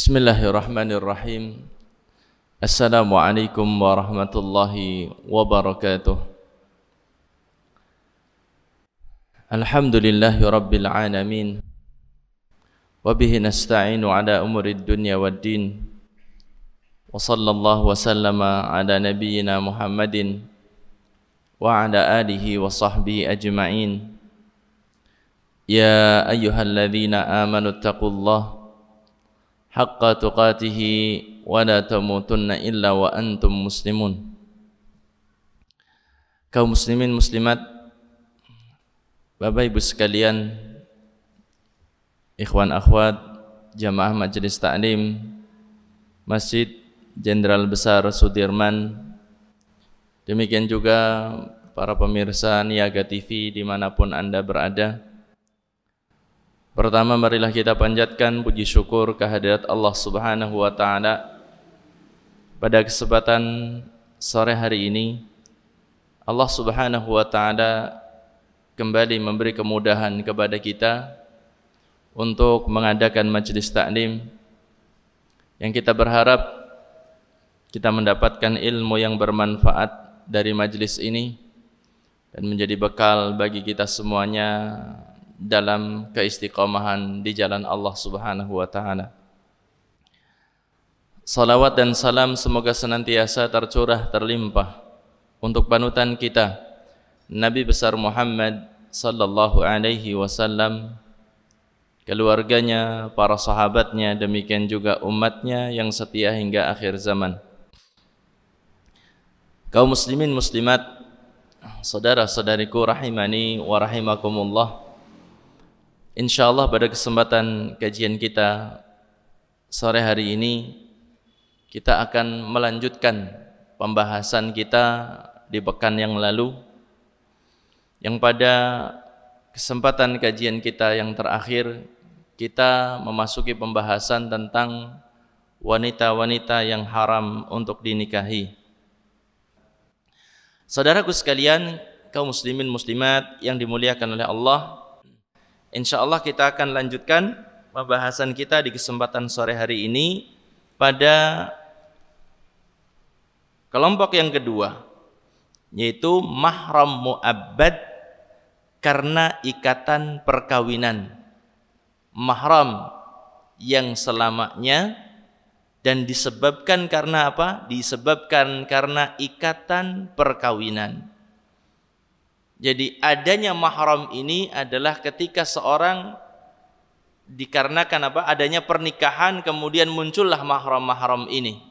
Bismillahirrahmanirrahim. Assalamualaikum warahmatullahi wabarakatuh. Alhamdulillahi rabbil alamin. Wabihi nasta'inu ala umurid dunya waddin. Wa sallallahu wa sallama ala nabiyyina Muhammadin wa ala alihi wa sahbihi ajma'in. Ya ayyuhalladzina amanu taqullaha haqqa tuqatihi wa la tamutunna illa wa antum muslimun. Kaum muslimin muslimat, Bapak Ibu sekalian, ikhwan akhwat, jamaah majelis taklim Masjid Jenderal Besar Sudirman, demikian juga para pemirsa Niaga TV dimanapun Anda berada. Pertama, marilah kita panjatkan puji syukur kehadirat Allah Subhanahu wa Ta'ala. Pada kesempatan sore hari ini, Allah Subhanahu wa Ta'ala kembali memberi kemudahan kepada kita untuk mengadakan majelis taklim yang kita berharap kita mendapatkan ilmu yang bermanfaat dari majelis ini dan menjadi bekal bagi kita semuanya dalam keistiqomahan di jalan Allah Subhanahu wa Ta'ala. Salawat dan salam semoga senantiasa tercurah terlimpah untuk panutan kita Nabi besar Muhammad sallallahu alaihi wasallam, keluarganya, para sahabatnya, demikian juga umatnya yang setia hingga akhir zaman. Kaum muslimin muslimat, saudara-saudariku rahimani wa rahimakumullah. InsyaAllah pada kesempatan kajian kita sore hari ini, kita akan melanjutkan pembahasan kita di pekan yang lalu, yang pada kesempatan kajian kita yang terakhir kita memasuki pembahasan tentang wanita-wanita yang haram untuk dinikahi. Saudaraku sekalian, kaum muslimin muslimat yang dimuliakan oleh Allah, InsyaAllah kita akan lanjutkan pembahasan kita di kesempatan sore hari ini pada kelompok yang kedua, yaitu mahram mu'abbad karena ikatan perkawinan. Mahram yang selamanya dan disebabkan karena apa? Disebabkan karena ikatan perkawinan. Jadi adanya mahram ini adalah ketika seorang dikarenakan apa? Adanya pernikahan kemudian muncullah mahram-mahram ini.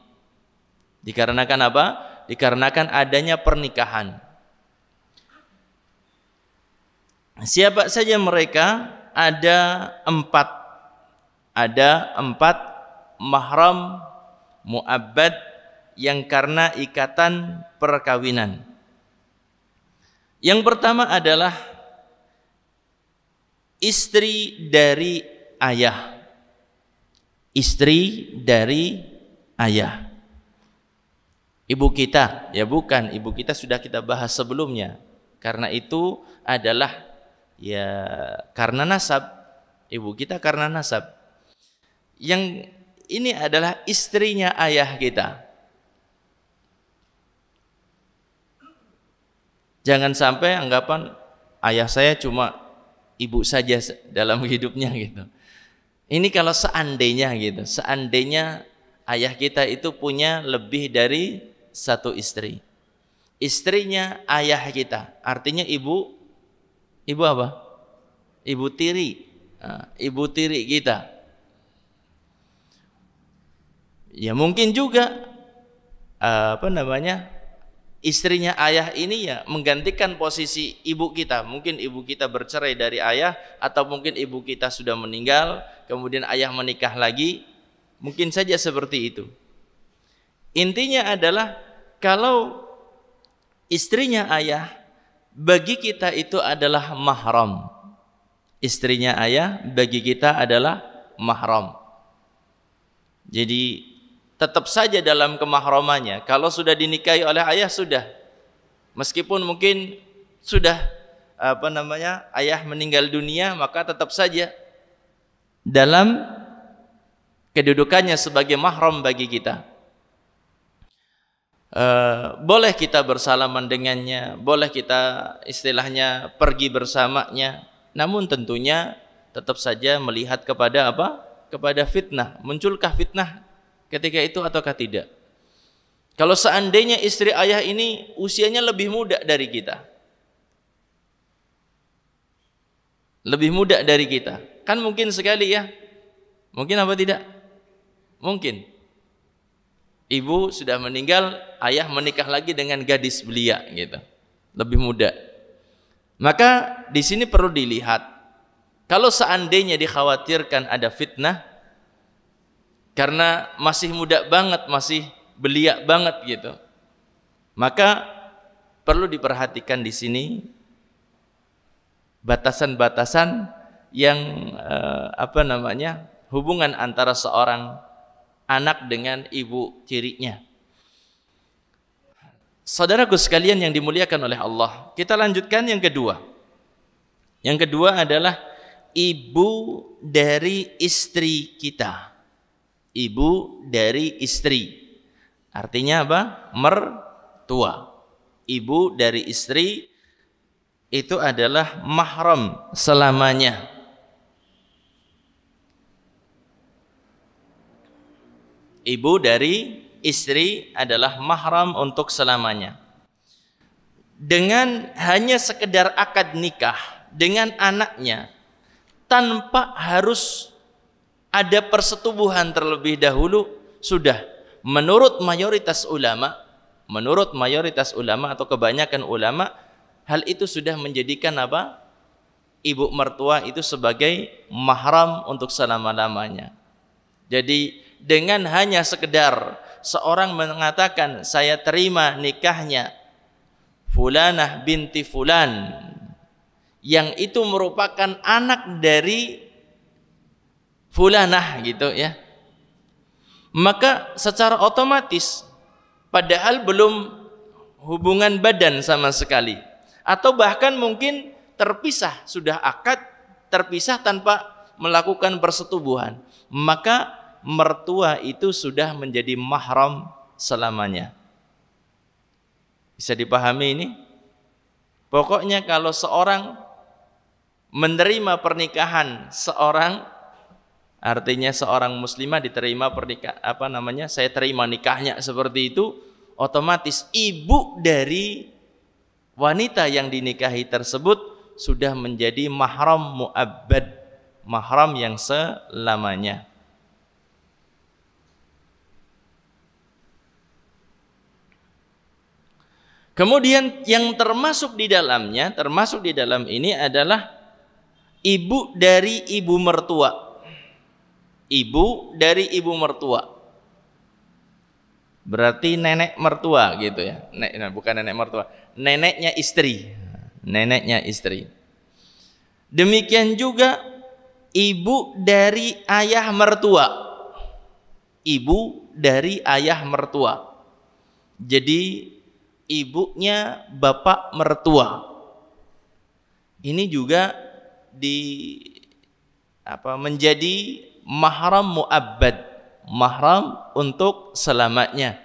Dikarenakan apa? Dikarenakan adanya pernikahan. Siapa saja mereka? Ada empat mahram mu'abbad yang karena ikatan perkawinan. Yang pertama adalah istri dari ayah. Istri dari ayah. Ibu kita, ya bukan, ibu kita sudah kita bahas sebelumnya. Karena itu adalah ya karena nasab. Ibu kita karena nasab. Yang ini adalah istrinya ayah kita. Jangan sampai anggapan ayah saya cuma ibu saja dalam hidupnya gitu. Ini kalau seandainya gitu, seandainya ayah kita itu punya lebih dari satu istri. Istrinya ayah kita, artinya ibu apa? Ibu tiri. Nah, ibu tiri kita. Ya mungkin juga istrinya ayah ini ya menggantikan posisi ibu kita. Mungkin ibu kita bercerai dari ayah, atau mungkin ibu kita sudah meninggal, kemudian ayah menikah lagi. Mungkin saja seperti itu. Intinya adalah kalau istrinya ayah bagi kita itu adalah mahram. Istrinya ayah bagi kita adalah mahram. Jadi tetap saja dalam kemahramannya. Kalau sudah dinikahi oleh ayah sudah. Meskipun mungkin sudah ayah meninggal dunia, maka tetap saja dalam kedudukannya sebagai mahram bagi kita. Boleh kita bersalaman dengannya, boleh kita istilahnya pergi bersamanya, namun tentunya tetap saja melihat kepada apa? Kepada fitnah. Munculkah fitnah ketika itu ataukah tidak? Kalau seandainya istri ayah ini usianya lebih muda dari kita, lebih muda dari kita, kan mungkin sekali ya, mungkin apa tidak? Mungkin ibu sudah meninggal, ayah menikah lagi dengan gadis belia gitu, lebih muda. Maka di sini perlu dilihat, kalau seandainya dikhawatirkan ada fitnah karena masih muda banget, masih belia banget gitu, maka perlu diperhatikan di sini batasan-batasan yang hubungan antara seorang anak dengan ibu tirinya. Saudaraku sekalian yang dimuliakan oleh Allah, kita lanjutkan yang kedua. Yang kedua adalah ibu dari istri kita. Ibu dari istri. Artinya apa? Mertua. Ibu dari istri itu adalah mahram selamanya. Ibu dari istri adalah mahram untuk selamanya. Dengan hanya sekedar akad nikah dengan anaknya, tanpa harus ada persetubuhan terlebih dahulu, sudah menurut mayoritas ulama atau kebanyakan ulama, hal itu sudah menjadikan apa? Ibu mertua itu sebagai mahram untuk selama-lamanya. Jadi dengan hanya sekedar seorang mengatakan saya terima nikahnya fulanah binti fulan, yang itu merupakan anak dari fulanah gitu ya, maka secara otomatis padahal belum hubungan badan sama sekali, atau bahkan mungkin terpisah, sudah akad terpisah tanpa melakukan persetubuhan, maka mertua itu sudah menjadi mahram selamanya. Bisa dipahami ini? Pokoknya kalau seorang menerima pernikahan seorang, artinya seorang muslimah diterima saya terima nikahnya seperti itu, otomatis ibu dari wanita yang dinikahi tersebut sudah menjadi mahram mu'abbad, mahram yang selamanya. Kemudian yang termasuk di dalam ini adalah ibu dari ibu mertua. Ibu dari ibu mertua. Berarti nenek mertua gitu ya. Bukan nenek mertua, neneknya istri. Neneknya istri. Demikian juga ibu dari ayah mertua. Ibu dari ayah mertua. Jadi ibunya bapak mertua. Ini juga menjadi mahram mu'abbad, mahram untuk selamanya.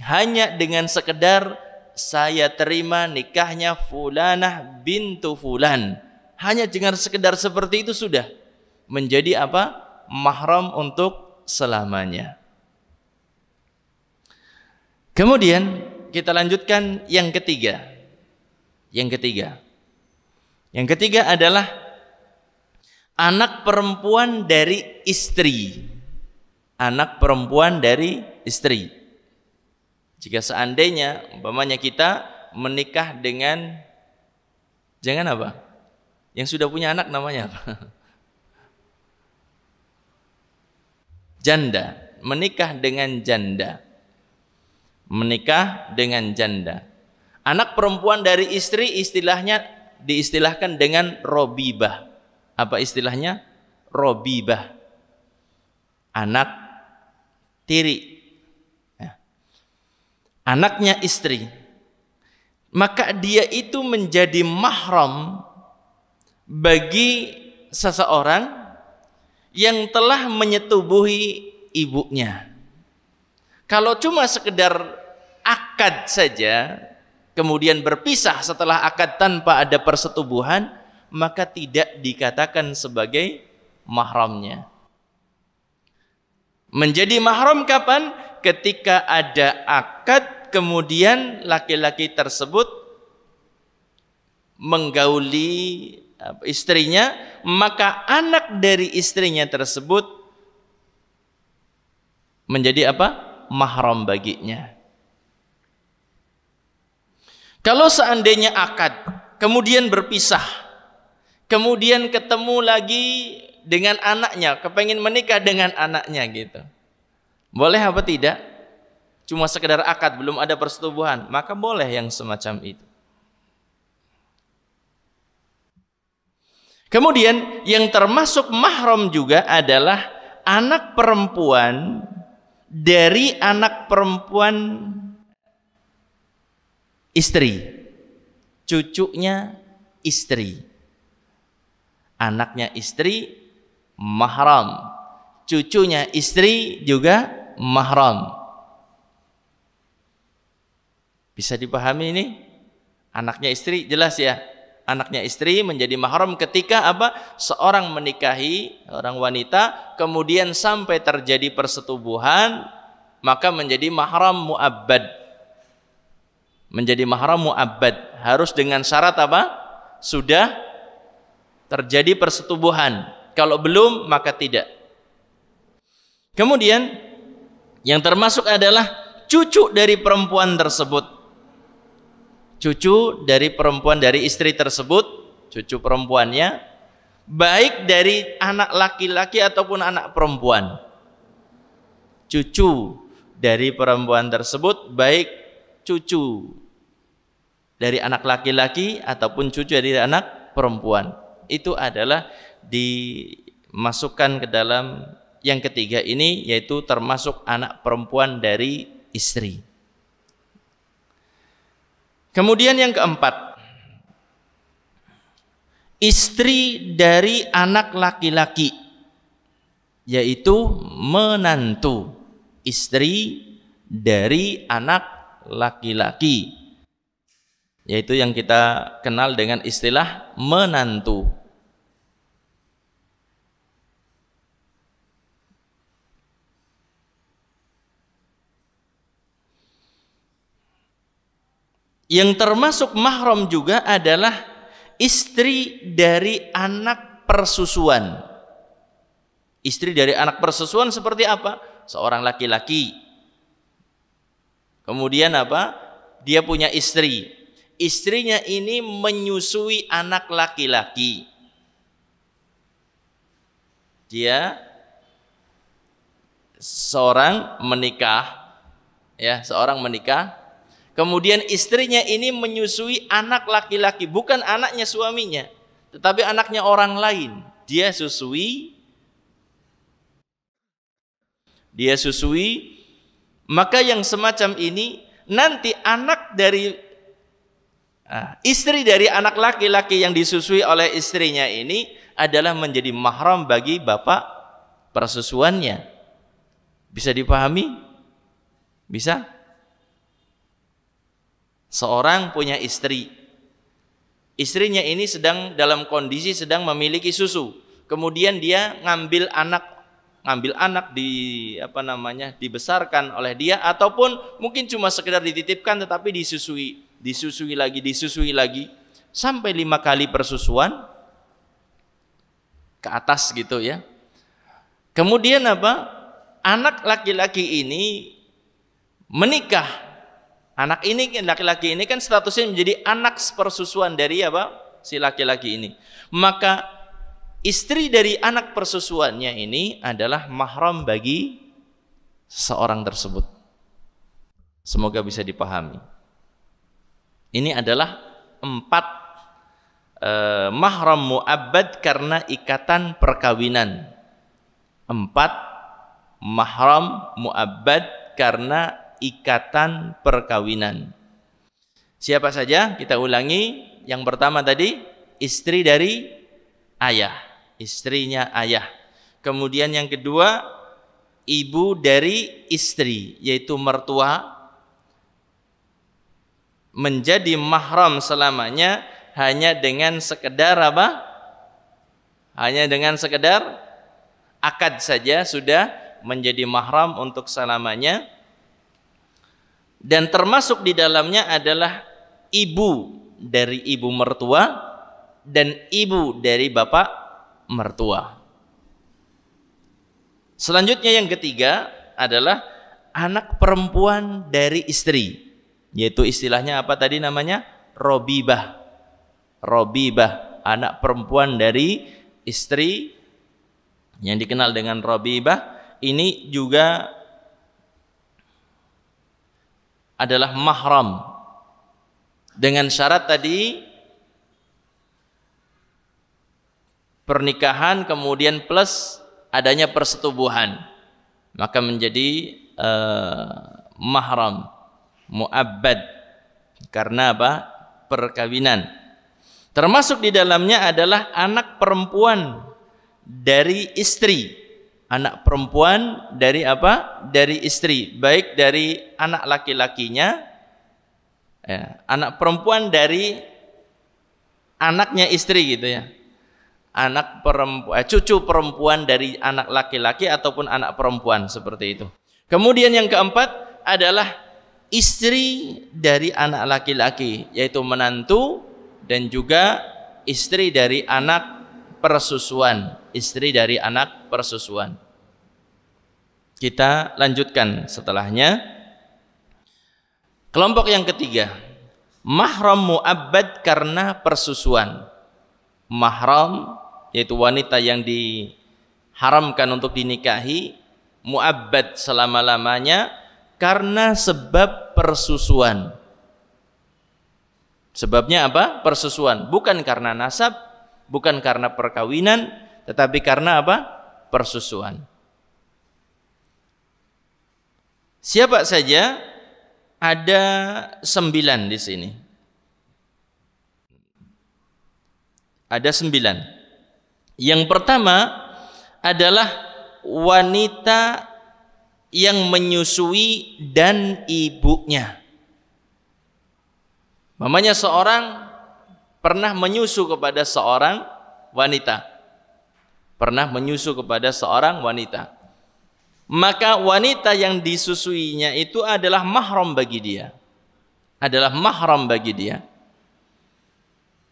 Hanya dengan sekedar saya terima nikahnya fulanah bintu fulan, hanya dengan sekedar seperti itu sudah menjadi apa? Mahram untuk selamanya. Kemudian kita lanjutkan yang ketiga. Yang ketiga adalah anak perempuan dari istri. Anak perempuan dari istri. Jika seandainya umpamanya kita menikah dengan, jangan apa? Yang sudah punya anak namanya apa? Janda. Menikah dengan janda. Menikah dengan janda. Anak perempuan dari istri diistilahkan dengan robibah. Apa istilahnya? Robibah. Anak tiri. Ya. Anaknya istri. Maka dia itu menjadi mahram bagi seseorang yang telah menyetubuhi ibunya. Kalau cuma sekedar akad saja, kemudian berpisah setelah akad tanpa ada persetubuhan, maka tidak dikatakan sebagai mahramnya. Menjadi mahram kapan? Ketika ada akad, kemudian laki-laki tersebut menggauli istrinya, maka anak dari istrinya tersebut menjadi apa? Mahram baginya. Kalau seandainya akad, kemudian berpisah, kemudian ketemu lagi dengan anaknya, kepengen menikah dengan anaknya gitu, boleh apa tidak? Cuma sekedar akad, belum ada persetubuhan, maka boleh yang semacam itu. Kemudian yang termasuk mahram juga adalah anak perempuan dari anak perempuan istri, cucunya istri. Anaknya istri mahram, cucunya istri juga mahram. Bisa dipahami ini? Anaknya istri jelas ya. Anaknya istri menjadi mahram ketika apa? Seorang menikahi orang wanita, kemudian sampai terjadi persetubuhan, maka menjadi mahram mu'abbad. Menjadi mahram mu'abbad harus dengan syarat apa? Sudah terjadi persetubuhan. Kalau belum, maka tidak. Kemudian yang termasuk adalah cucu dari perempuan tersebut. Cucu dari perempuan dari istri tersebut, cucu perempuannya, baik dari anak laki-laki ataupun anak perempuan. Cucu dari perempuan tersebut, baik cucu dari anak laki-laki ataupun cucu dari anak perempuan. Itu adalah dimasukkan ke dalam yang ketiga ini, yaitu termasuk anak perempuan dari istri. Kemudian yang keempat, istri dari anak laki-laki, yaitu menantu. Istri dari anak laki-laki, yaitu yang kita kenal dengan istilah menantu. Yang termasuk mahram juga adalah istri dari anak persusuan. Istri dari anak persusuan seperti apa? Seorang laki-laki, kemudian apa? Dia punya istri. Istrinya ini menyusui anak laki-laki. Dia seorang menikah, ya, seorang menikah. Kemudian istrinya ini menyusui anak laki-laki, bukan anaknya suaminya, tetapi anaknya orang lain. Dia susui, maka yang semacam ini nanti anak dari istri dari anak laki-laki yang disusui oleh istrinya ini adalah menjadi mahram bagi bapak persusuannya. Bisa dipahami? Bisa? Seorang punya istri, istrinya ini sedang dalam kondisi sedang memiliki susu, kemudian dia ngambil anak dibesarkan oleh dia, ataupun mungkin cuma sekedar dititipkan tetapi disusui lagi sampai 5 kali persusuan ke atas gitu ya. Kemudian apa? Anak laki-laki ini menikah. Anak ini, laki-laki ini kan statusnya menjadi anak persusuan dari apa? Si laki-laki ini. Maka istri dari anak persusuannya ini adalah mahram bagi seseorang tersebut. Semoga bisa dipahami. Ini adalah 4 mahram mu'abbad karena ikatan perkawinan. 4 mahram mu'abbad karena ikatan perkawinan. Siapa saja? Kita ulangi. Yang pertama tadi, istri dari ayah, istrinya ayah. Kemudian yang kedua, ibu dari istri, yaitu mertua, menjadi mahram selamanya hanya dengan sekedar apa? Hanya dengan sekedar akad saja sudah menjadi mahram untuk selamanya. Dan termasuk di dalamnya adalah ibu dari ibu mertua dan ibu dari bapak mertua. Selanjutnya yang ketiga adalah anak perempuan dari istri, yaitu istilahnya apa tadi namanya? Robibah. Robibah, anak perempuan dari istri yang dikenal dengan robibah, ini juga adalah mahram dengan syarat tadi pernikahan kemudian plus adanya persetubuhan, maka menjadi mahram mu'abbad karena apa? Perkawinan. Termasuk di dalamnya adalah anak perempuan dari istri. Anak perempuan dari apa? Dari istri, baik dari anak laki-lakinya, anak perempuan dari anaknya istri gitu ya. Anak perempuan, cucu perempuan dari anak laki-laki ataupun anak perempuan seperti itu. Kemudian yang keempat adalah istri dari anak laki-laki, yaitu menantu dan juga istri dari anak persusuan, istri dari anak persusuan. Kita lanjutkan setelahnya. Kelompok yang ketiga, mahram mu'abbad karena persusuan. Mahram yaitu wanita yang diharamkan untuk dinikahi, mu'abbad selama-lamanya karena sebab persusuan. Sebabnya apa? Persusuan, bukan karena nasab, bukan karena perkawinan, tetapi karena apa? Persusuan. Siapa saja? Ada 9 di sini. Ada 9. Yang pertama adalah wanita yang menyusui dan ibunya. Mamanya seorang pernah menyusu kepada seorang wanita. Pernah menyusu kepada seorang wanita. Maka wanita yang disusuinya itu adalah mahram bagi dia. Adalah mahram bagi dia.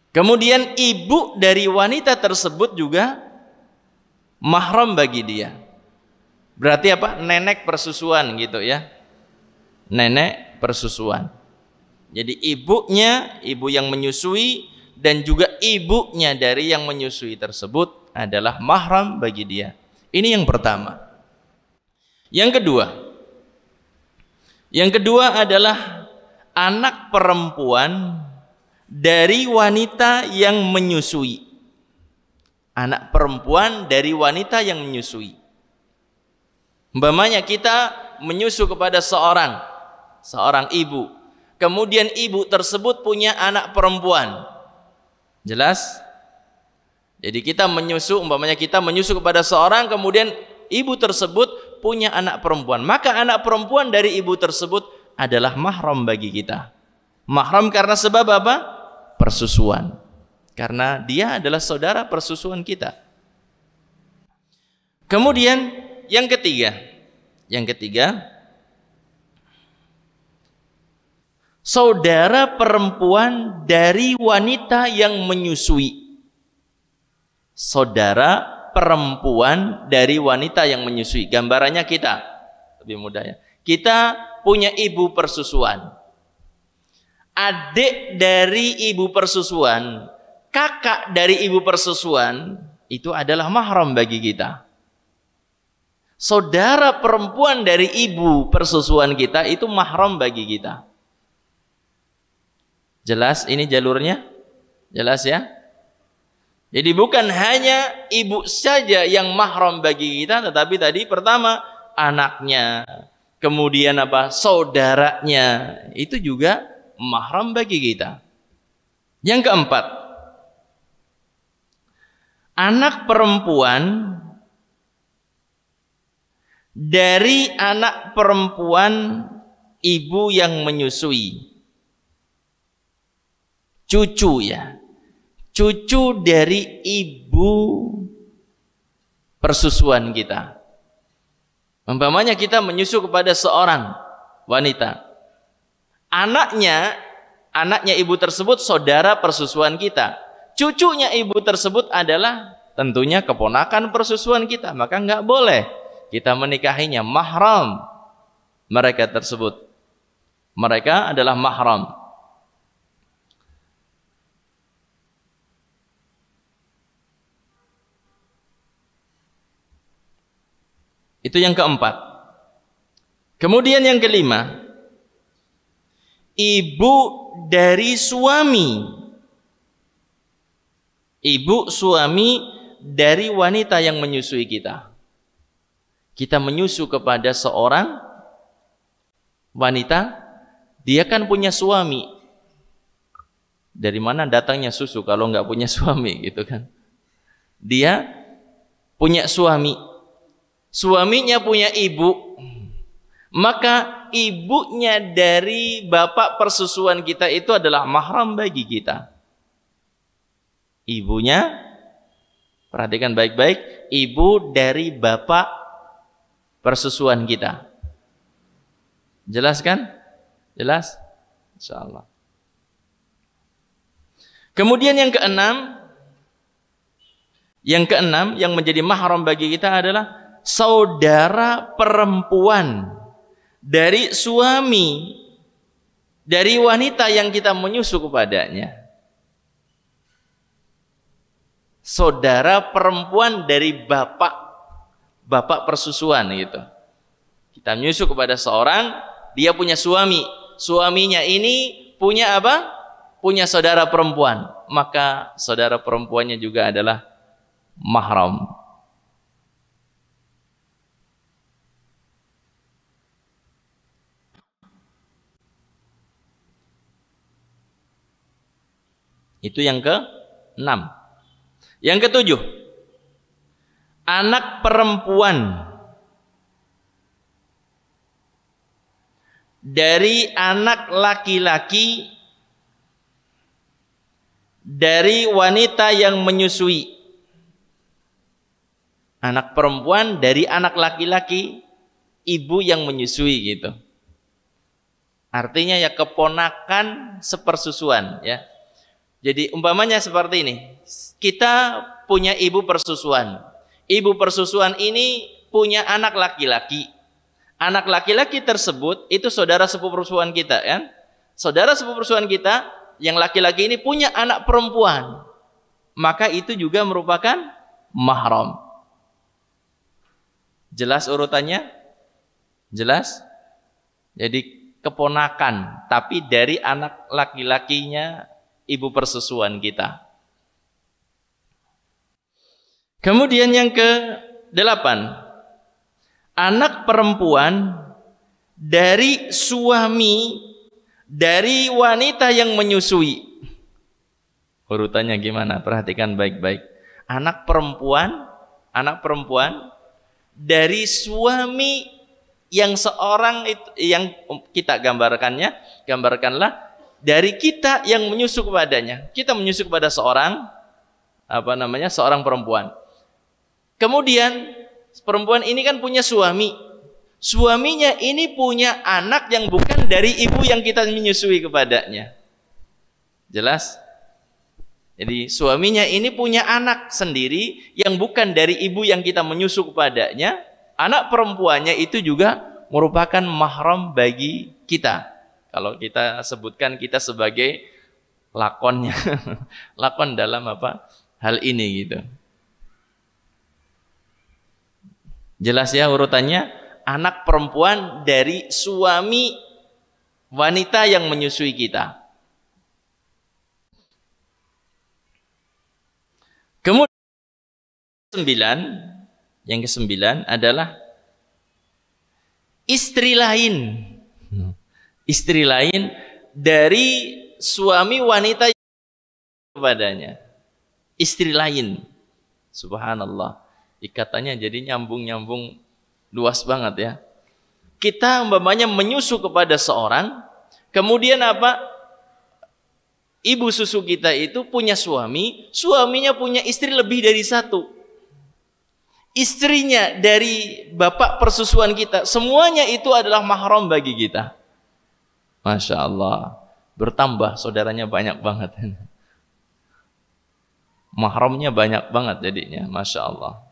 Kemudian ibu dari wanita tersebut juga mahram bagi dia. Berarti apa? Nenek persusuan gitu ya. Nenek persusuan. Jadi ibunya, ibu yang menyusui dan juga ibunya dari yang menyusui tersebut adalah mahram bagi dia. Ini yang pertama. Yang kedua adalah anak perempuan dari wanita yang menyusui. Anak perempuan dari wanita yang menyusui. Umpamanya kita menyusu kepada seorang ibu. Kemudian ibu tersebut punya anak perempuan. Jelas? Jadi kita menyusu, umpamanya kita menyusu kepada seorang, kemudian ibu tersebut punya anak perempuan. Maka anak perempuan dari ibu tersebut adalah mahram bagi kita. Mahram karena sebab apa? Persusuan. Karena dia adalah saudara persusuan kita. Kemudian yang ketiga, saudara perempuan dari wanita yang menyusui. Saudara perempuan dari wanita yang menyusui. Gambarannya kita, lebih mudah ya. Kita punya ibu persusuan. Adik dari ibu persusuan, kakak dari ibu persusuan, itu adalah mahram bagi kita. Saudara perempuan dari ibu persusuan kita itu mahram bagi kita. Jelas ini jalurnya? Jelas ya? Jadi bukan hanya ibu saja yang mahram bagi kita, tetapi tadi pertama anaknya, kemudian apa? Saudaranya, itu juga mahram bagi kita. Yang keempat, anak perempuan dari anak perempuan ibu yang menyusui. Cucu ya. Cucu dari ibu persusuan kita. Umpamanya kita menyusu kepada seorang wanita. Anaknya ibu tersebut saudara persusuan kita. Cucunya ibu tersebut adalah tentunya keponakan persusuan kita. Maka nggak boleh kita menikahinya. Mahram mereka tersebut. Mereka adalah mahram. Itu yang keempat. Kemudian yang kelima, ibu dari suami. Ibu suami dari wanita yang menyusui kita. Kita menyusu kepada seorang wanita, dia kan punya suami. Dari mana datangnya susu kalau nggak punya suami gitu kan? Dia punya suami. Suaminya punya ibu, maka ibunya dari bapak persusuan kita itu adalah mahram bagi kita. Ibunya, perhatikan baik-baik, ibu dari bapak persusuan kita. Jelas kan? Jelas? Insyaallah. Kemudian yang keenam yang menjadi mahram bagi kita adalah saudara perempuan dari suami dari wanita yang kita menyusu kepadanya. Saudara perempuan dari bapak persusuan gitu. Kita menyusu kepada seorang, dia punya suami. Suaminya ini punya apa? Punya saudara perempuan. Maka saudara perempuannya juga adalah mahram. Itu yang ke-6. Yang ke-7, anak perempuan dari anak laki-laki dari wanita yang menyusui. Anak perempuan dari anak laki-laki ibu yang menyusui gitu. Artinya ya keponakan sepersusuan ya. Jadi umpamanya seperti ini, kita punya ibu persusuan. Ibu persusuan ini punya anak laki-laki. Anak laki-laki tersebut itu saudara sepupersusuan kita kan? Saudara sepupersusuan kita yang laki-laki ini punya anak perempuan. Maka itu juga merupakan mahram. Jelas urutannya? Jelas? Jadi keponakan tapi dari anak laki-lakinya ibu persusuan kita. Kemudian yang ke-8, anak perempuan dari suami dari wanita yang menyusui. Urutannya gimana? Perhatikan baik-baik. Anak perempuan dari suami yang seorang itu, yang kita gambarkanlah dari kita yang menyusu kepadanya. Kita menyusu kepada seorang seorang perempuan. Kemudian perempuan ini kan punya suami. Suaminya ini punya anak yang bukan dari ibu yang kita menyusui kepadanya. Jelas? Jadi suaminya ini punya anak sendiri yang bukan dari ibu yang kita menyusu kepadanya. Anak perempuannya itu juga merupakan mahram bagi kita. Kalau kita sebutkan kita sebagai lakonnya, lakon dalam apa hal ini gitu. Jelas ya urutannya, anak perempuan dari suami wanita yang menyusui kita. Kemudian yang ke-9 adalah istri lain. Istri lain dari suami wanita yang kepadanya. Istri lain. Subhanallah. Ikatannya jadi nyambung-nyambung Luas banget ya. Kita umpamanya menyusu kepada seorang, kemudian apa? Ibu susu kita itu punya suami, suaminya punya istri lebih dari satu. Istrinya dari bapak persusuan kita, semuanya itu adalah mahram bagi kita. Masya Allah, bertambah saudaranya banyak banget. Mahramnya banyak banget jadinya, Masya Allah.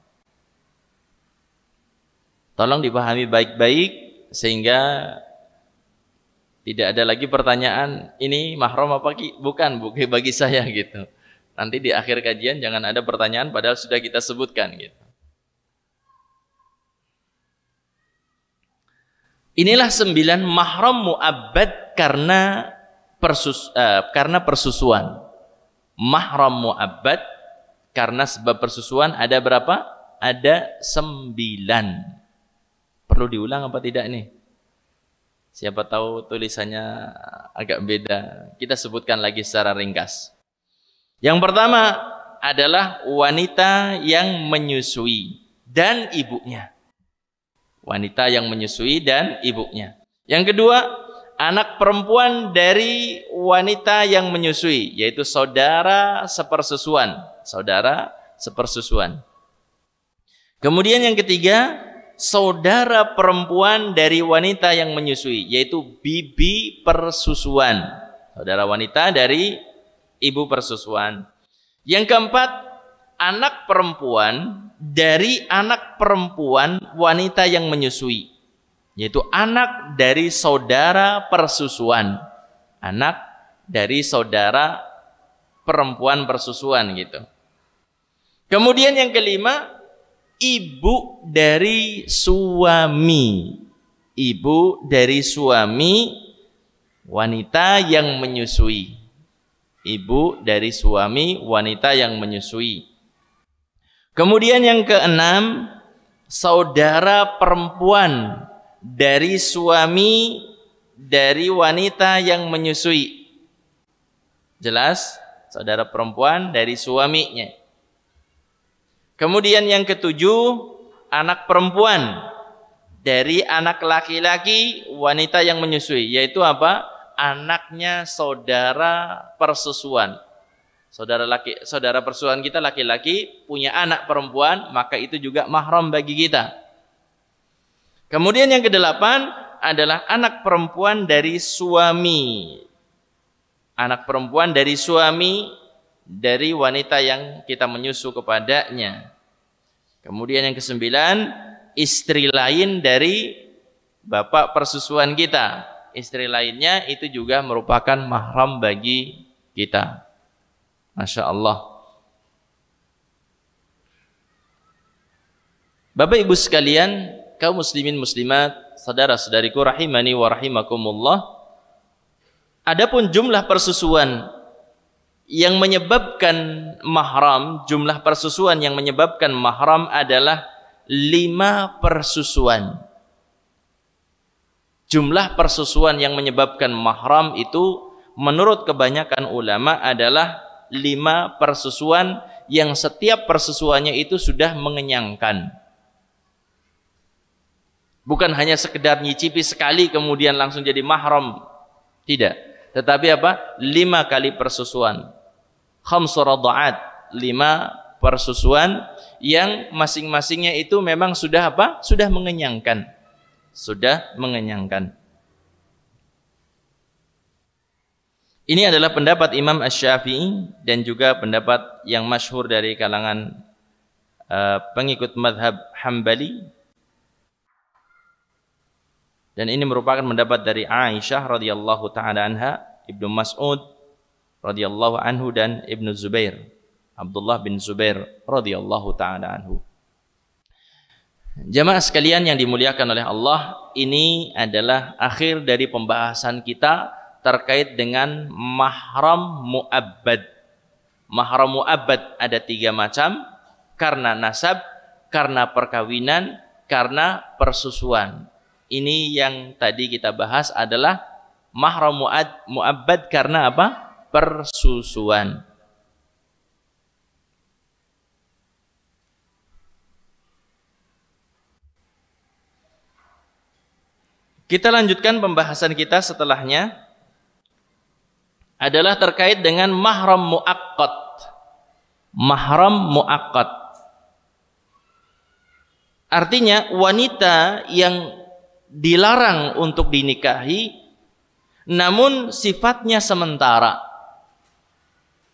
Tolong dipahami baik-baik sehingga tidak ada lagi pertanyaan, ini mahram apa bukan bagi saya gitu. Nanti di akhir kajian jangan ada pertanyaan padahal sudah kita sebutkan gitu. Inilah 9 mahram mu'abbad karena persusuan. Mahram mu'abbad karena sebab persusuan ada berapa? Ada 9. Perlu diulang apa tidak nih? Siapa tahu tulisannya agak beda. Kita sebutkan lagi secara ringkas. Yang pertama adalah wanita yang menyusui dan ibunya. Wanita yang menyusui dan ibunya. Yang kedua, anak perempuan dari wanita yang menyusui, yaitu saudara sepersusuan. Saudara sepersusuan. Kemudian yang ketiga, saudara perempuan dari wanita yang menyusui, yaitu bibi persusuan. Saudara wanita dari ibu persusuan. Yang keempat, anak perempuan dari anak perempuan wanita yang menyusui, yaitu anak dari saudara persusuan. Anak dari saudara perempuan persusuan gitu. Kemudian yang kelima, ibu dari suami. Ibu dari suami wanita yang menyusui. Ibu dari suami wanita yang menyusui. Kemudian yang keenam, saudara perempuan dari suami dari wanita yang menyusui. Jelas? Saudara perempuan dari suaminya. Kemudian yang ketujuh, anak perempuan dari anak laki-laki wanita yang menyusui, yaitu apa? Anaknya saudara persusuan. Saudara persusuan kita laki-laki punya anak perempuan, maka itu juga mahram bagi kita. Kemudian yang kedelapan adalah anak perempuan dari suami. Anak perempuan dari suami dari wanita yang kita menyusu kepadanya. Kemudian yang kesembilan, istri lain dari bapak persusuan kita. Istri lainnya itu juga merupakan mahram bagi kita. Masya Allah. Bapak ibu sekalian, kaum muslimin muslimat, saudara-saudariku rahimani wa rahimakumullah. Adapun jumlah persusuan yang menyebabkan mahram, jumlah persusuan yang menyebabkan mahram adalah 5 persusuan. Jumlah persusuan yang menyebabkan mahram itu menurut kebanyakan ulama adalah 5 persusuan yang setiap persusuannya itu sudah mengenyangkan. Bukan hanya sekedar nyicipi sekali kemudian langsung jadi mahram. Tidak. Tetapi apa? 5 kali persusuan. Khamsu radha'at. 5 persusuan yang masing-masingnya itu memang sudah apa? Sudah mengenyangkan. Sudah mengenyangkan. Ini adalah pendapat Imam Asy-Syafi'i dan juga pendapat yang masyhur dari kalangan pengikut mazhab Hambali. Dan ini merupakan pendapat dari Aisyah radhiyallahu taala anha, Ibnu Mas'ud radhiyallahu anhu dan Ibnu Zubair, Abdullah bin Zubair radhiyallahu taala anhu. Jamaah sekalian yang dimuliakan oleh Allah, ini adalah akhir dari pembahasan kita terkait dengan mahram mu'abbad. Mahram mu'abbad ada 3 macam, karena nasab, karena perkawinan, karena persusuan. Ini yang tadi kita bahas adalah mahram mu'abbad karena apa? Persusuan. Kita lanjutkan pembahasan kita setelahnya adalah terkait dengan mahram muaqqat. Mahram muaqqat. Artinya wanita yang dilarang untuk dinikahi namun sifatnya sementara.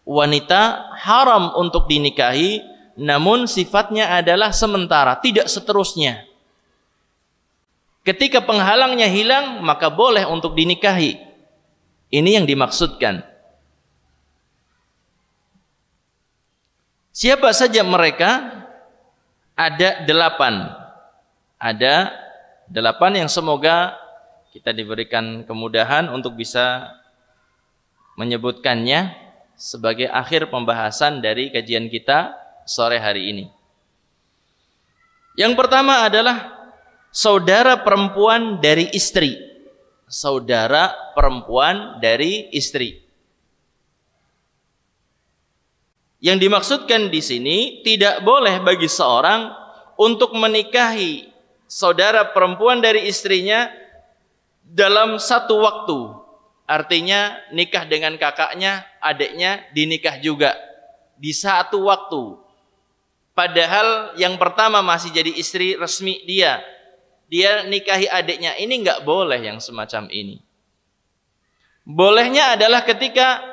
Wanita haram untuk dinikahi namun sifatnya adalah sementara, tidak seterusnya. Ketika penghalangnya hilang, maka boleh untuk dinikahi. Ini yang dimaksudkan. Siapa saja mereka? Ada 8. Ada 8 yang semoga kita diberikan kemudahan untuk bisa menyebutkannya sebagai akhir pembahasan dari kajian kita sore hari ini. Yang pertama adalah saudara perempuan dari istri. Saudara perempuan dari istri. Yang dimaksudkan di sini, tidak boleh bagi seorang untuk menikahi saudara perempuan dari istrinya dalam satu waktu. Artinya nikah dengan kakaknya, adiknya dinikah juga di satu waktu. Padahal yang pertama masih jadi istri resmi dia nikahi adiknya. Ini nggak boleh yang semacam ini. Bolehnya adalah ketika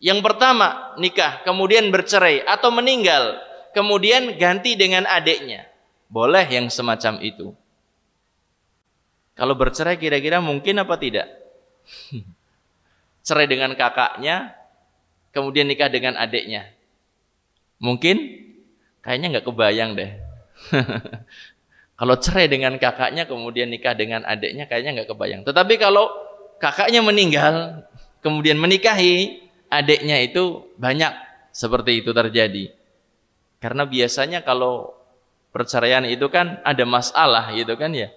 yang pertama nikah, kemudian bercerai atau meninggal, kemudian ganti dengan adiknya. Boleh yang semacam itu. Kalau bercerai kira-kira mungkin apa tidak? Cerai dengan kakaknya, kemudian nikah dengan adiknya. Mungkin? Kayaknya nggak kebayang deh. Kalau cerai dengan kakaknya kemudian nikah dengan adiknya kayaknya nggak kebayang. Tetapi kalau kakaknya meninggal kemudian menikahi adiknya, itu banyak seperti itu terjadi. Karena biasanya kalau perceraian itu kan ada masalah gitu kan ya.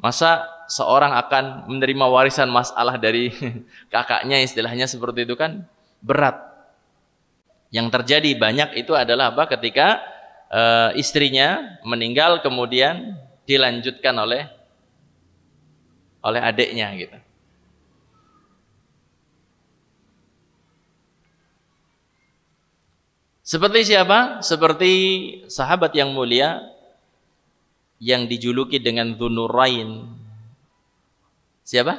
Masa seorang akan menerima warisan masalah dari kakaknya, istilahnya seperti itu kan berat. Yang terjadi banyak itu adalah apa? Ketika istrinya meninggal kemudian dilanjutkan oleh adiknya gitu. Seperti siapa? Seperti sahabat yang mulia yang dijuluki dengan Dzunurain. Siapa?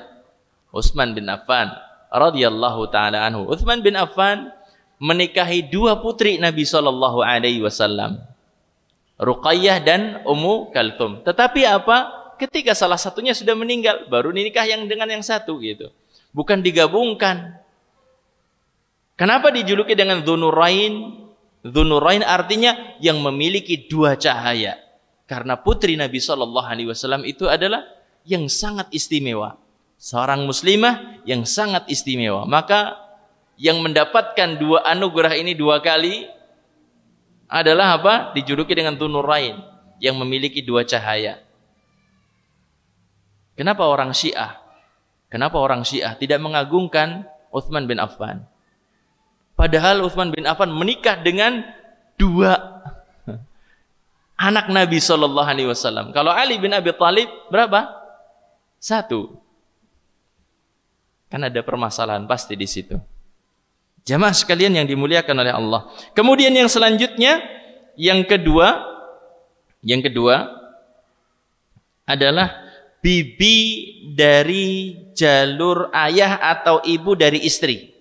Utsman bin Affan radhiyallahu taala anhu. Utsman bin Affan menikahi 2 putri Nabi sallallahu alaihi wasallam. Ruqayyah dan Ummu Kalthum. Tetapi apa? Ketika salah satunya sudah meninggal, baru nikah yang dengan yang satu gitu. Bukan digabungkan. Kenapa dijuluki dengan Dzunurain? Dzunurain artinya yang memiliki 2 cahaya. Karena putri Nabi sallallahu alaihi wasallam itu adalah yang sangat istimewa. Seorang muslimah yang sangat istimewa. Maka yang mendapatkan 2 anugerah ini 2 kali adalah apa? Dijuluki dengan Dzunurain, yang memiliki 2 cahaya. Kenapa orang Syiah? Kenapa orang Syiah tidak mengagungkan Utsman bin Affan? Padahal Utsman bin Affan menikah dengan 2 anak Nabi sallallahu alaihi wasallam. Kalau Ali bin Abi Thalib berapa? 1. Kan ada permasalahan pasti di situ. Jamaah sekalian yang dimuliakan oleh Allah. Kemudian yang selanjutnya, yang kedua adalah bibi dari jalur ayah atau ibu dari istri.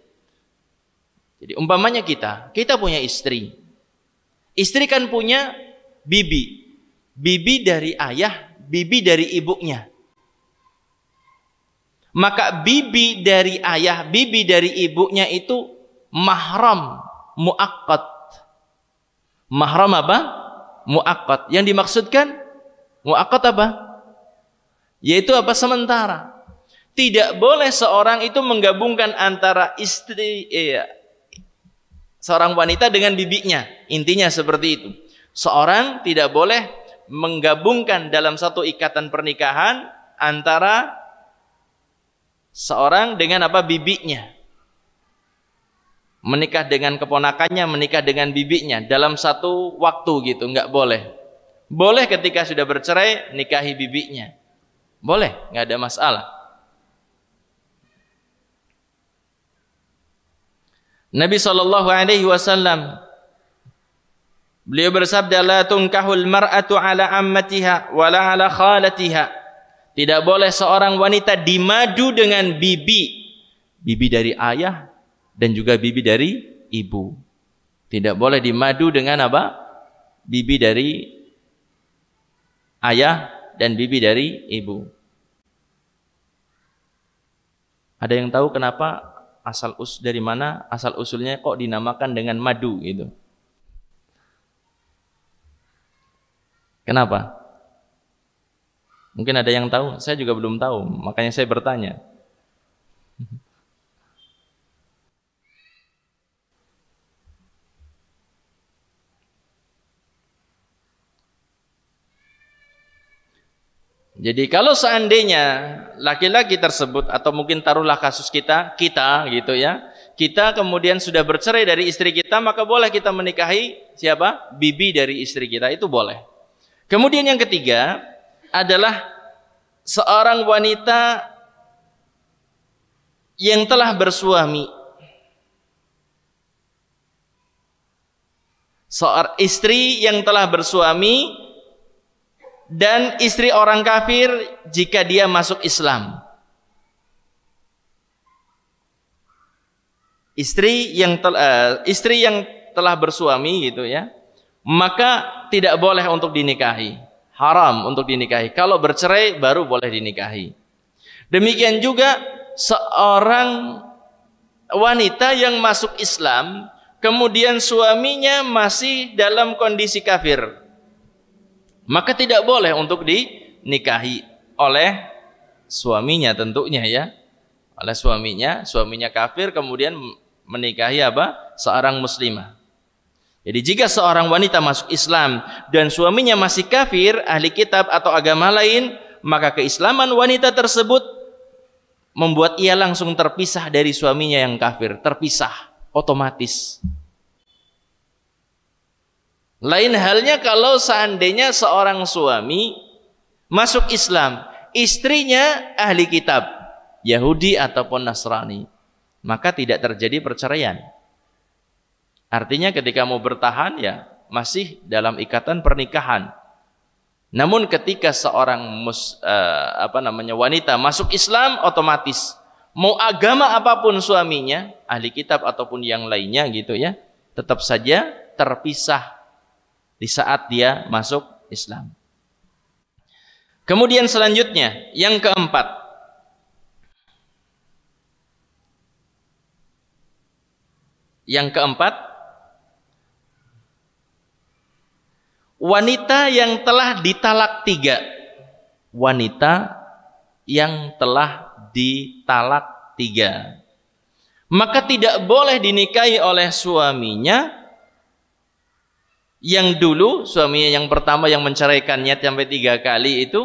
Jadi umpamanya kita punya istri. Istri kan punya bibi. Bibi dari ayah, bibi dari ibunya. Maka bibi dari ayah, bibi dari ibunya itu mahram muaqqat. Mahram apa? Muaqqat. Yang dimaksudkan muaqqat apa? Yaitu apa? Sementara. Tidak boleh seorang itu menggabungkan antara istri seorang wanita dengan bibinya. Intinya seperti itu. Seorang tidak boleh menggabungkan dalam satu ikatan pernikahan antara seorang dengan apa? Bibinya. Menikah dengan keponakannya, menikah dengan bibinya dalam satu waktu gitu, nggak boleh. Boleh ketika sudah bercerai nikahi bibinya. Boleh, nggak ada masalah. Nabi SAW beliau bersabda, la tunkahul mar'atu ala ammatiha wala ala khalatiha. Tidak boleh seorang wanita dimadu dengan bibi dari ayah dan juga bibi dari ibu. Tidak boleh dimadu dengan apa? Bibi dari ayah dan bibi dari ibu. Ada yang tahu kenapa dari mana asal usulnya kok dinamakan dengan madu gitu? Kenapa? Mungkin ada yang tahu, saya juga belum tahu, makanya saya bertanya. Jadi kalau seandainya laki-laki tersebut, atau mungkin taruhlah kasus kita gitu ya, kita kemudian sudah bercerai dari istri kita, maka boleh kita menikahi siapa? Bibi dari istri kita, itu boleh. Kemudian yang ketiga adalah seorang wanita yang telah bersuami. Seorang istri yang telah bersuami dan istri orang kafir jika dia masuk Islam. Istri yang telah bersuami gitu ya, maka tidak boleh untuk dinikahi, haram untuk dinikahi. Kalau bercerai baru boleh dinikahi. Demikian juga seorang wanita yang masuk Islam kemudian suaminya masih dalam kondisi kafir, maka tidak boleh untuk dinikahi oleh suaminya tentunya ya. Oleh suaminya kafir kemudian menikahi apa? Seorang muslimah. Jadi jika seorang wanita masuk Islam dan suaminya masih kafir, ahli kitab atau agama lain, maka keislaman wanita tersebut membuat ia langsung terpisah dari suaminya yang kafir, terpisah otomatis. Lain halnya kalau seandainya seorang suami masuk Islam, istrinya ahli kitab, Yahudi ataupun Nasrani, maka tidak terjadi perceraian. Artinya ketika mau bertahan ya masih dalam ikatan pernikahan. Namun ketika seorang wanita masuk Islam, otomatis mau agama apapun suaminya, ahli kitab ataupun yang lainnya gitu ya, tetap saja terpisah di saat dia masuk Islam. Kemudian selanjutnya yang keempat, wanita yang telah ditalak 3. Wanita yang telah ditalak 3, maka tidak boleh dinikahi oleh suaminya yang dulu, suaminya yang pertama yang menceraikannya sampai 3 kali itu,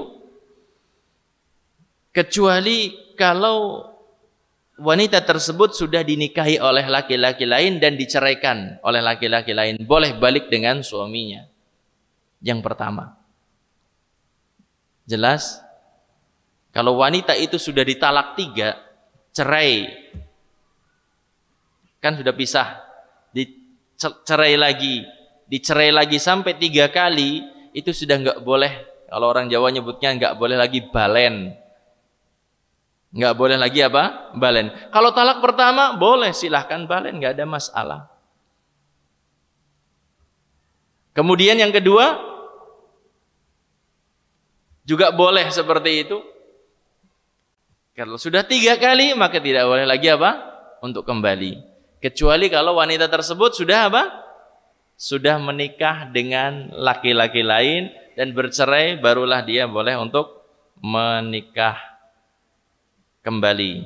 kecuali kalau wanita tersebut sudah dinikahi oleh laki-laki lain dan diceraikan oleh laki-laki lain, boleh balik dengan suaminya yang pertama. Jelas? Kalau wanita itu sudah ditalak 3, cerai, kan sudah pisah, dicerai lagi sampai 3 kali, itu sudah nggak boleh. Kalau orang Jawa nyebutnya nggak boleh lagi balen. Nggak boleh lagi apa? Balen. Kalau talak pertama boleh, silahkan balen, nggak ada masalah. Kemudian yang kedua juga boleh seperti itu. Kalau sudah 3 kali maka tidak boleh lagi apa? Untuk kembali. Kecuali kalau wanita tersebut sudah apa? Sudah menikah dengan laki-laki lain dan bercerai, barulah dia boleh untuk menikah kembali.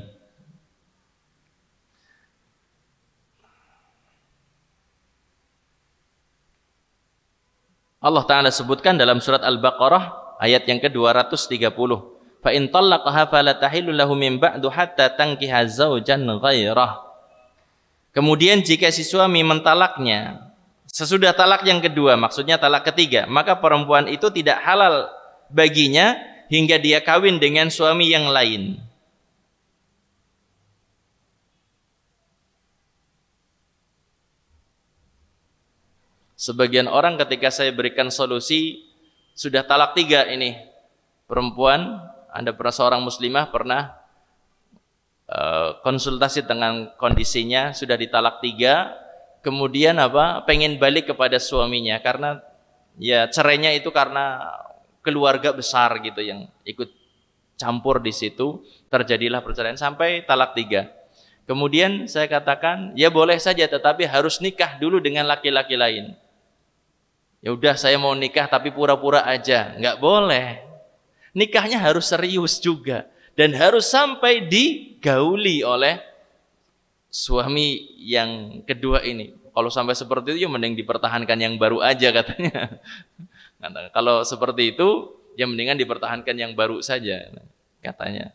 Allah Ta'ala sebutkan dalam surat Al-Baqarah ayat yang ke-230, fa in talaqaha fala tahillu lahu min ba'du hatta tankiha zawjan ghairah. Kemudian jika si suami mentalaknya sesudah talak yang kedua, maksudnya talak ketiga, maka perempuan itu tidak halal baginya hingga dia kawin dengan suami yang lain. Sebagian orang ketika saya berikan solusi, sudah talak 3 ini. Perempuan, Anda pernah seorang muslimah, pernah konsultasi dengan kondisinya, sudah ditalak 3, kemudian pengen balik kepada suaminya, karena ya cerainya itu karena keluarga besar gitu yang ikut campur di situ, terjadilah perceraian sampai talak 3. Kemudian saya katakan, ya boleh saja, tetapi harus nikah dulu dengan laki-laki lain. Ya udah, saya mau nikah tapi pura-pura aja, nggak boleh. Nikahnya harus serius juga dan harus sampai digauli oleh suami yang kedua ini. Kalau sampai seperti itu, ya mending dipertahankan yang baru aja katanya. Nah, kalau seperti itu, ya mendingan dipertahankan yang baru saja katanya.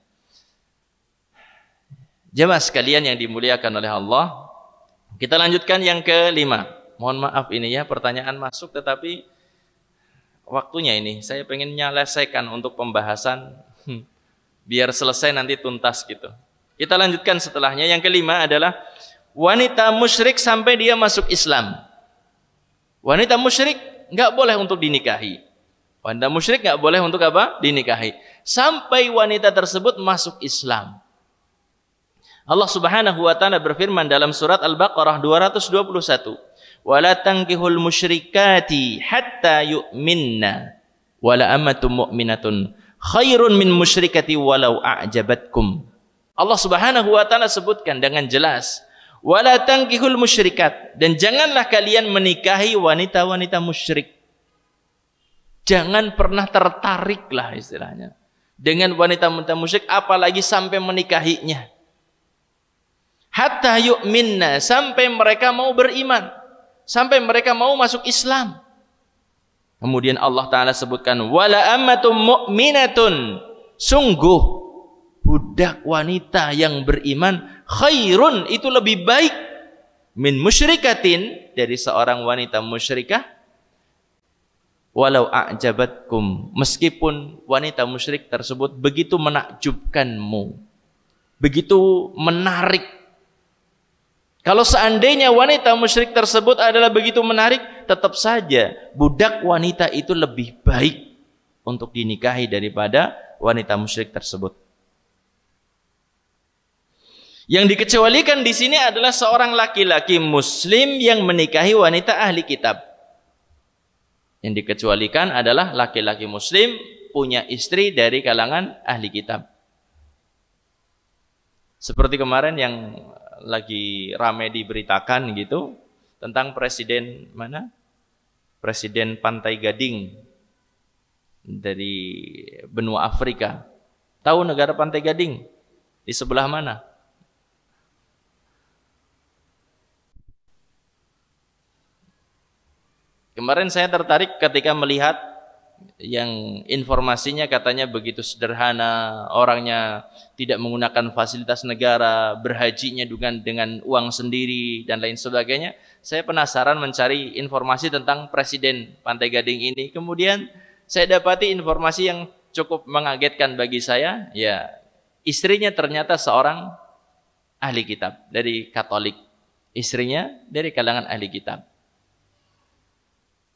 Jemaah sekalian yang dimuliakan oleh Allah, kita lanjutkan yang kelima. Mohon maaf ini ya, pertanyaan masuk tetapi waktunya ini saya pengen menyelesaikan untuk pembahasan biar selesai nanti tuntas gitu. Kita lanjutkan setelahnya. Yang kelima adalah wanita musyrik sampai dia masuk Islam. Wanita musyrik nggak boleh untuk dinikahi. Wanita musyrik nggak boleh untuk dinikahi sampai wanita tersebut masuk Islam. Allah Subhanahu wa taala berfirman dalam surat Al-Baqarah 221, "Wala tankihul musyrikati hatta yu'minna, wala amatum mu'minatun khairun min musyrikati walau a'jabatkum." Allah Subhanahu wa taala sebutkan dengan jelas, "Wala tankihul musyrikat," dan janganlah kalian menikahi wanita-wanita musyrik. Jangan pernah tertariklah istilahnya dengan wanita-wanita musyrik, apalagi sampai menikahinya. Hatta yu'minna, sampai mereka mau beriman, sampai mereka mau masuk Islam. Kemudian Allah Ta'ala sebutkan, wala ammatum mu'minatun, sungguh budak wanita yang beriman, khairun, itu lebih baik, min musyrikatin, dari seorang wanita musyrikah, walau a'jabatkum, meskipun wanita musyrik tersebut begitu menakjubkanmu, begitu menarik. Kalau seandainya wanita musyrik tersebut adalah begitu menarik, tetap saja budak wanita itu lebih baik untuk dinikahi daripada wanita musyrik tersebut. Yang dikecualikan di sini adalah seorang laki-laki muslim yang menikahi wanita ahli kitab. Yang dikecualikan adalah laki-laki muslim punya istri dari kalangan ahli kitab. Seperti kemarin yang lagi ramai diberitakan gitu tentang presiden mana? Presiden Pantai Gading dari benua Afrika. Tahu negara Pantai Gading? Di sebelah mana? Kemarin saya tertarik ketika melihat yang informasinya katanya begitu sederhana, orangnya tidak menggunakan fasilitas negara, berhajinya dengan uang sendiri dan lain sebagainya. Saya penasaran mencari informasi tentang Presiden Pantai Gading ini. Kemudian saya dapati informasi yang cukup mengagetkan bagi saya. Ya, istrinya ternyata seorang ahli kitab dari Katolik. Istrinya dari kalangan ahli kitab.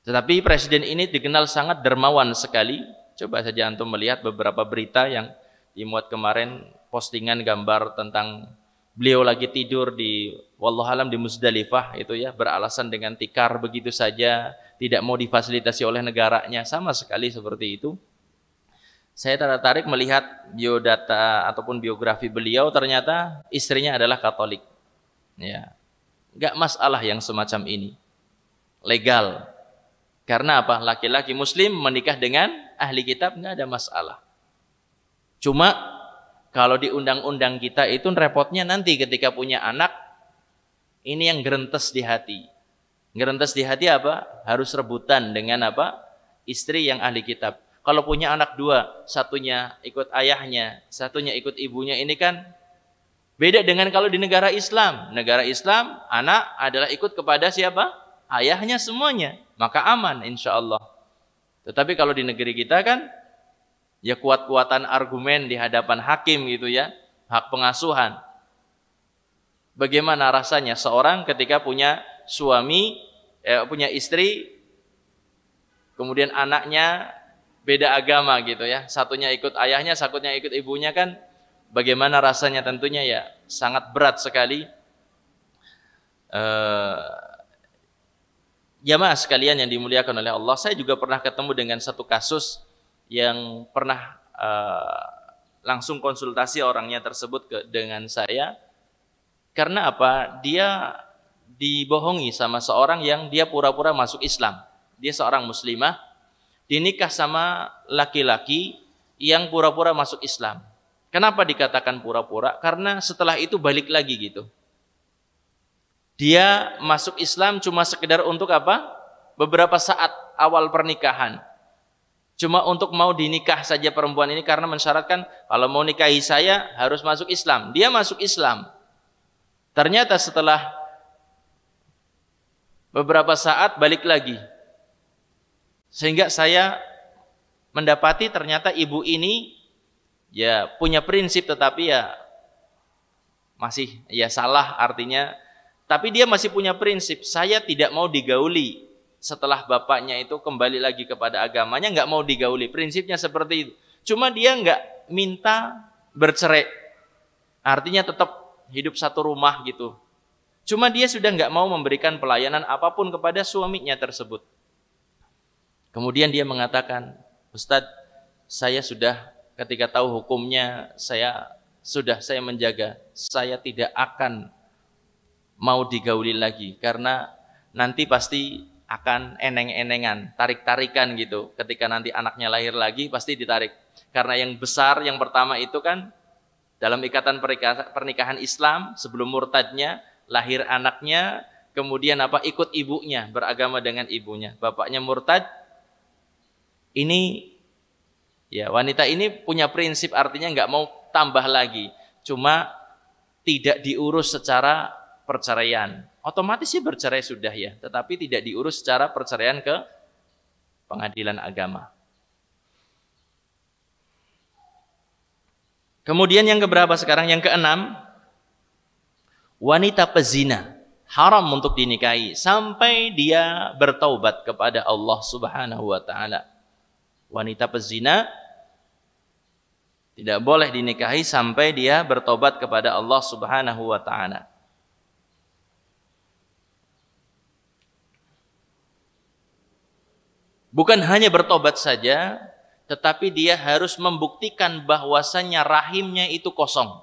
Tetapi presiden ini dikenal sangat dermawan sekali. Coba saja antum melihat beberapa berita yang dimuat kemarin, postingan gambar tentang beliau lagi tidur di wallahualam di Muzdalifah itu ya, beralasan dengan tikar begitu saja, tidak mau difasilitasi oleh negaranya, sama sekali seperti itu. Saya tertarik melihat biodata ataupun biografi beliau, ternyata istrinya adalah Katolik. Ya, nggak masalah yang semacam ini, legal. Karena apa? Laki-laki muslim menikah dengan ahli kitab nggak ada masalah. Cuma kalau di undang-undang kita itu repotnya nanti ketika punya anak, ini yang gerentes di hati. Gerentes di hati apa? Harus rebutan dengan apa? Istri yang ahli kitab. Kalau punya anak dua, satunya ikut ayahnya, satunya ikut ibunya, ini kan beda dengan kalau di negara Islam. Negara Islam, anak adalah ikut kepada siapa? Ayahnya semuanya. Maka aman insya Allah. Tetapi kalau di negeri kita kan Ya kuat-kuatan argumen di hadapan hakim gitu ya, hak pengasuhan. Bagaimana rasanya seorang ketika punya suami, punya istri, kemudian anaknya beda agama gitu ya, satunya ikut ayahnya, satunya ikut ibunya, kan bagaimana rasanya? Tentunya ya sangat berat sekali. Jamaah sekalian yang dimuliakan oleh Allah, saya juga pernah ketemu dengan satu kasus yang pernah langsung konsultasi orangnya tersebut dengan saya. Karena apa? Dia dibohongi sama seorang yang dia pura-pura masuk Islam. Dia seorang muslimah, dinikah sama laki-laki yang pura-pura masuk Islam. Kenapa dikatakan pura-pura? Karena setelah itu balik lagi gitu. Dia masuk Islam cuma sekedar untuk apa? Beberapa saat awal pernikahan. Cuma untuk mau dinikah saja perempuan ini, karena mensyaratkan kalau mau nikahi saya harus masuk Islam. Dia masuk Islam. Ternyata setelah beberapa saat balik lagi. Sehingga saya mendapati ternyata ibu ini ya punya prinsip, tetapi ya masih ya salah artinya. Tapi dia masih punya prinsip, saya tidak mau digauli. Setelah bapaknya itu kembali lagi kepada agamanya, nggak mau digauli. Prinsipnya seperti itu. Cuma dia nggak minta bercerai. Artinya tetap hidup satu rumah gitu. Cuma dia sudah nggak mau memberikan pelayanan apapun kepada suaminya tersebut. Kemudian dia mengatakan, Ustadz, saya sudah ketika tahu hukumnya, saya menjaga. Saya tidak akan mau digauli lagi, karena nanti pasti akan eneng-enengan, tarik-tarikan gitu. Ketika nanti anaknya lahir lagi pasti ditarik. Karena yang besar, yang pertama itu kan dalam ikatan pernikahan Islam, sebelum murtadnya lahir anaknya, kemudian apa? Ikut ibunya, beragama dengan ibunya. Bapaknya murtad. Ini ya wanita ini punya prinsip, artinya nggak mau tambah lagi. Cuma tidak diurus secara perceraian. Otomatis sih bercerai sudah ya, tetapi tidak diurus secara perceraian ke pengadilan agama. Kemudian yang keberapa sekarang? Yang keenam, wanita pezina haram untuk dinikahi sampai dia bertaubat kepada Allah Subhanahu wa taala. Wanita pezina tidak boleh dinikahi sampai dia bertobat kepada Allah Subhanahu wa taala. Bukan hanya bertobat saja, tetapi dia harus membuktikan bahwasannya rahimnya itu kosong.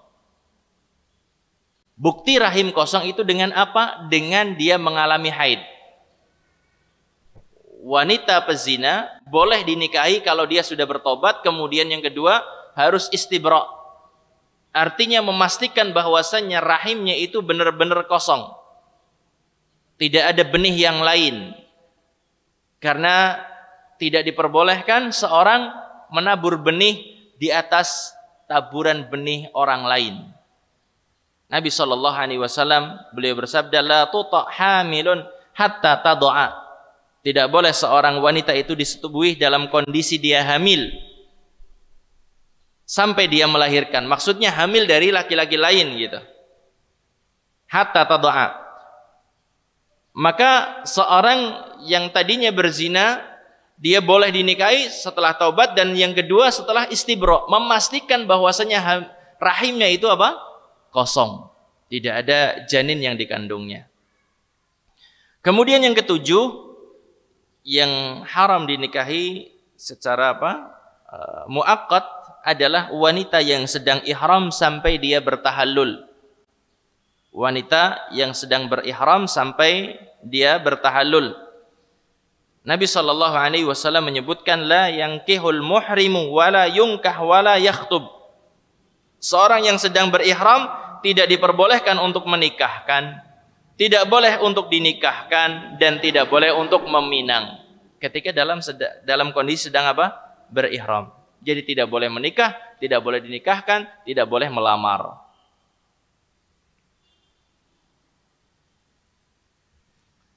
Bukti rahim kosong itu dengan apa? Dengan dia mengalami haid. Wanita pezina boleh dinikahi kalau dia sudah bertobat. Kemudian yang kedua, harus istibra. Artinya memastikan bahwasannya rahimnya itu benar-benar kosong. Tidak ada benih yang lain. Karena tidak diperbolehkan seorang menabur benih di atas taburan benih orang lain. Nabi SAW beliau bersabda, la tuta' hamilun hatta tadu'a. Tidak boleh seorang wanita itu disetubuhi dalam kondisi dia hamil sampai dia melahirkan. Maksudnya hamil dari laki-laki lain gitu. Hatta tadu'a. Maka seorang yang tadinya berzina, dia boleh dinikahi setelah taubat. Dan yang kedua setelah istibra, memastikan bahwasanya rahimnya itu apa? Kosong, tidak ada janin yang dikandungnya. Kemudian yang ketujuh, yang haram dinikahi secara apa? Muaqqat adalah wanita yang sedang ihram sampai dia bertahallul. Wanita yang sedang berihram sampai dia bertahallul. Nabi SAW menyebutkan, la yankihul muhrimu wala yunkah wala yakhtub. Seorang yang sedang berihram tidak diperbolehkan untuk menikahkan, tidak boleh untuk dinikahkan, dan tidak boleh untuk meminang ketika dalam kondisi sedang apa? Berihram. Jadi tidak boleh menikah, tidak boleh dinikahkan, tidak boleh melamar.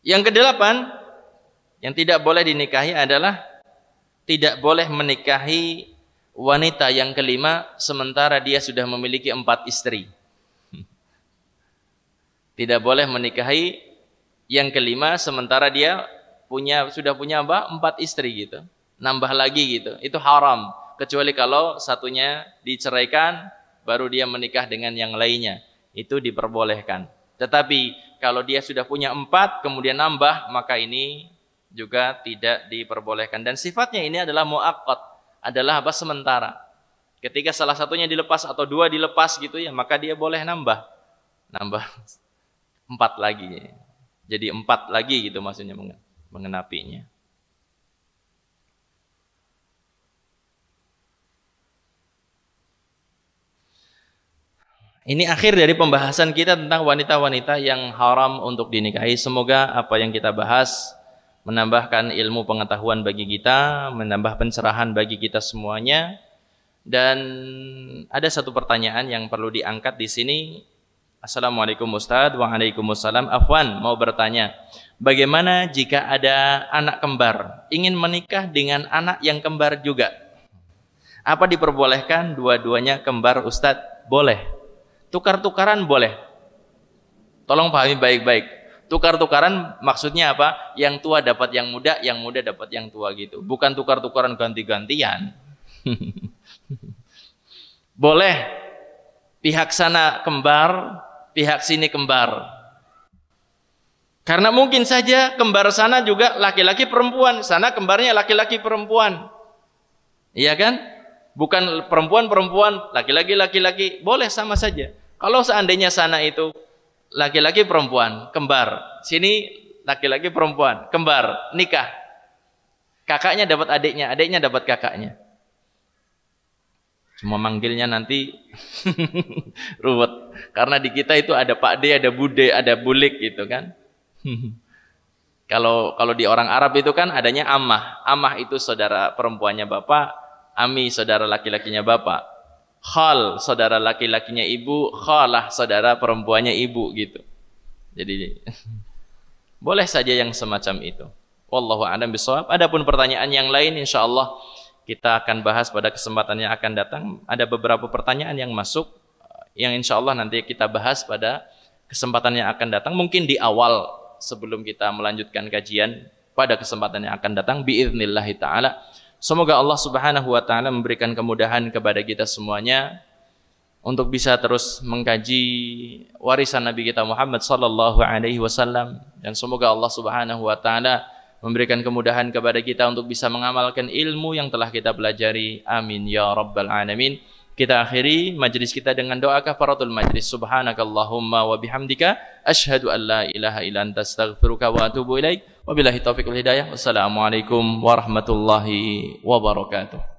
Yang kedelapan, yang tidak boleh dinikahi adalah tidak boleh menikahi wanita yang kelima sementara dia sudah memiliki 4 istri. Tidak boleh menikahi yang kelima sementara dia sudah punya 4 istri gitu. Nambah lagi gitu. Itu haram. Kecuali kalau satunya diceraikan baru dia menikah dengan yang lainnya. Itu diperbolehkan. Tetapi kalau dia sudah punya 4 kemudian nambah, maka ini juga tidak diperbolehkan. Dan sifatnya ini adalah muaqqat, adalah sementara. Ketika salah satunya dilepas atau 2 dilepas gitu ya, maka dia boleh nambah 4 lagi. Jadi 4 lagi gitu maksudnya mengenapinya. Ini akhir dari pembahasan kita tentang wanita-wanita yang haram untuk dinikahi. Semoga apa yang kita bahas menambahkan ilmu pengetahuan bagi kita, menambah pencerahan bagi kita semuanya. Dan ada satu pertanyaan yang perlu diangkat di sini. Assalamualaikum Ustadz. Waalaikumsalam. Afwan mau bertanya, bagaimana jika ada anak kembar ingin menikah dengan anak yang kembar juga? Apa diperbolehkan dua-duanya kembar Ustadz? Boleh. Tukar-tukaran boleh. Tolong pahami baik-baik. Tukar-tukaran maksudnya apa? Yang tua dapat yang muda dapat yang tua gitu. Bukan tukar-tukaran ganti-gantian. Boleh. Pihak sana kembar, pihak sini kembar. Karena mungkin saja kembar sana juga laki-laki perempuan, sana kembarnya laki-laki perempuan. Iya kan? Bukan perempuan-perempuan, laki-laki, boleh sama saja. Kalau seandainya sana itu laki-laki perempuan, kembar. Sini laki-laki perempuan, kembar, nikah. Kakaknya dapat adiknya, adiknya dapat kakaknya. Cuma manggilnya nanti ruwet. Karena di kita itu ada Pak D, ada Bude, ada Bulik gitu kan. Kalau di orang Arab itu kan adanya ammah. Ammah itu saudara perempuannya bapak, ami saudara laki-lakinya bapak. Khal saudara laki-lakinya ibu, khalah saudara perempuannya ibu gitu. Jadi boleh saja yang semacam itu. Wallahu a'lam bishawab. Adapun pertanyaan yang lain insyaallah kita akan bahas pada kesempatan yang akan datang. Ada beberapa pertanyaan yang masuk yang insyaallah nanti kita bahas pada kesempatan yang akan datang. Mungkin di awal sebelum kita melanjutkan kajian pada kesempatan yang akan datang biidznillahi taala. Semoga Allah Subhanahu wa taala memberikan kemudahan kepada kita semuanya untuk bisa terus mengkaji warisan Nabi kita Muhammad sallallahu alaihi wasallam, dan semoga Allah Subhanahu wa taala memberikan kemudahan kepada kita untuk bisa mengamalkan ilmu yang telah kita pelajari. Amin ya rabbal alamin. Kita akhiri majlis kita dengan doa kafaratul majlis. Subhanakallahumma wa bihamdika asyhadu an la ilaha illa anta astaghfiruka wa atubu ilaik. Wabillahi taufiq wal hidayah. Wassalamualaikum warahmatullahi wabarakatuh.